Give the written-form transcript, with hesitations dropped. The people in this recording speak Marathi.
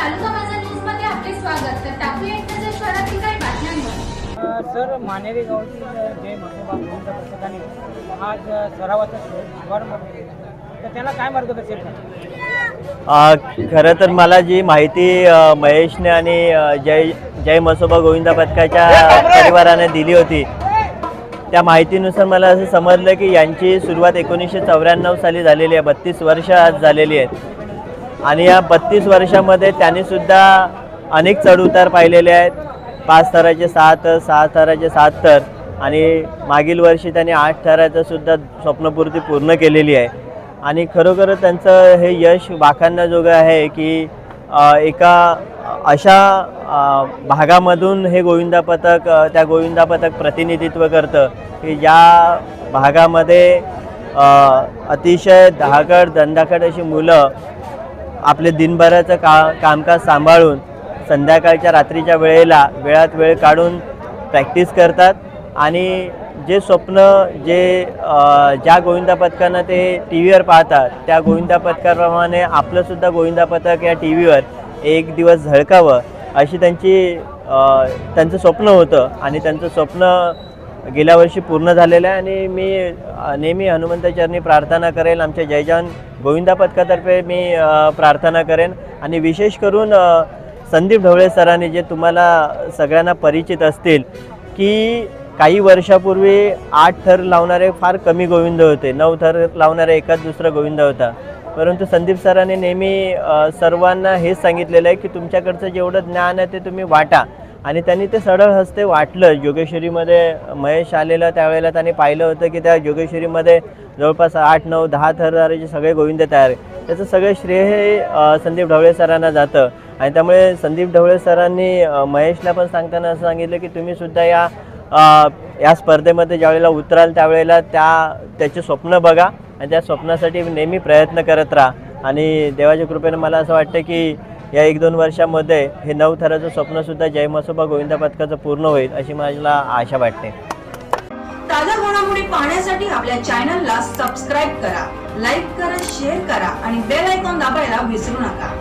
तालुका माझा न्यूज मध्ये आपले स्वागत। तर टाकूया एक नजर शहरातील काही बातम्यांवर। सर, मानेरी गावची जय म्हसोबा गोविंद पथकाने आज सरावाचा शुभारंभ केला, तर त्याला काय मार्गदर्शन करतात? खरं तर मला जी माहिती महेशने आणि जय म्हसोबा गोविंद पथकाच्या परिवाराने दिली होती, त्या माहितीनुसार मला असं समजलं की यांची सुरुवात 1994 साली झालेली आहे। 32 वर्ष आज झालेली आहेत आणि या 32 वर्षामध्ये त्यांनीसुद्धा अनेक चढउतार पाहिलेले आहेत। 5 थराचे 6 थर, 6 थराचे 7 थर आणि मागील वर्षी त्यांनी 8 थराचं सुद्धा स्वप्नपूर्ती पूर्ण केलेली आहे। आणि खरोखर त्यांचं हे यश वाखाणण्याजोगं आहे की एका अशा भागामधून हे गोविंदा पथक त्या गोविंदा पथक प्रतिनिधित्व करतं की ज्या भागामध्ये अतिशय दहाकड दंडाकड अशी मुलं आपले दिनभराचं कामकाज सांभाळून संध्याकाळच्या रात्रीच्या वेळेला वेळात वेळ काढून प्रॅक्टिस करतात आणि जे स्वप्न ज्या गोविंदा पथकांना ते टी व्हीवर पाहतात त्या गोविंदा पथकाप्रमाणे आपलंसुद्धा गोविंदा पथक या टी व्हीवर एक दिवस झळकावं अशी त्यांचं स्वप्न होतं आणि त्यांचं स्वप्न गेल्या वर्षी पूर्ण झालेलं आहे। आणि मी नेहमी हनुमंतचरणी प्रार्थना करेन, आमच्या जय जवान गोविंदा पथकातर्फे मी प्रार्थना करेन। आणि विशेष करून संदीप ढवळे सरांनी जे तुम्हाला सगळ्यांना परिचित असतील की काही वर्षापूर्वी 8 थर लावणारे फार कमी गोविंद होते, 9 थर लावणारे एकाच दुसरा गोविंद होता। परंतु संदीप सरांनी नेहमी सर्वांना हेच सांगितलेलं आहे की तुमच्याकडचं जेवढं ज्ञान आहे ते तुम्ही वाटा। आणि त्यांनी ते सरळ हस्ते वाटलं। जोगेश्वरीमध्ये महेश आलेला त्यावेळेला त्यांनी पाहिलं होतं की त्या जोगेश्वरीमध्ये जवळपास 8, 9, 10 थराचे सगळे गोविंद तयार आहे। त्याचं सगळं श्रेय हे संदीप ढवळे सरांना जातं। आणि त्यामुळे संदीप ढवळे सरांनी महेशला पण सांगताना असं सांगितलं की तुम्हीसुद्धा या स्पर्धेमध्ये ज्यावेळेला उतराल त्यावेळेला त्याचे स्वप्न बघा आणि त्या स्वप्नासाठी नेहमी प्रयत्न करत राहा। आणि देवाच्या कृपेने मला असं वाटतं की या 1-2 वर्षामध्ये हे 9 थराचं स्वप्नसुद्धा जय म्हसोबा गोविंदा पथकाचं पूर्ण होईल अशी मला आशा वाटते। ताज्या घडामोडी पाहण्यासाठी आपल्या चॅनलला सबस्क्राईब करा, लाईक करा, शेअर करा आणि बेल आयकॉन दाबायला विसरू नका।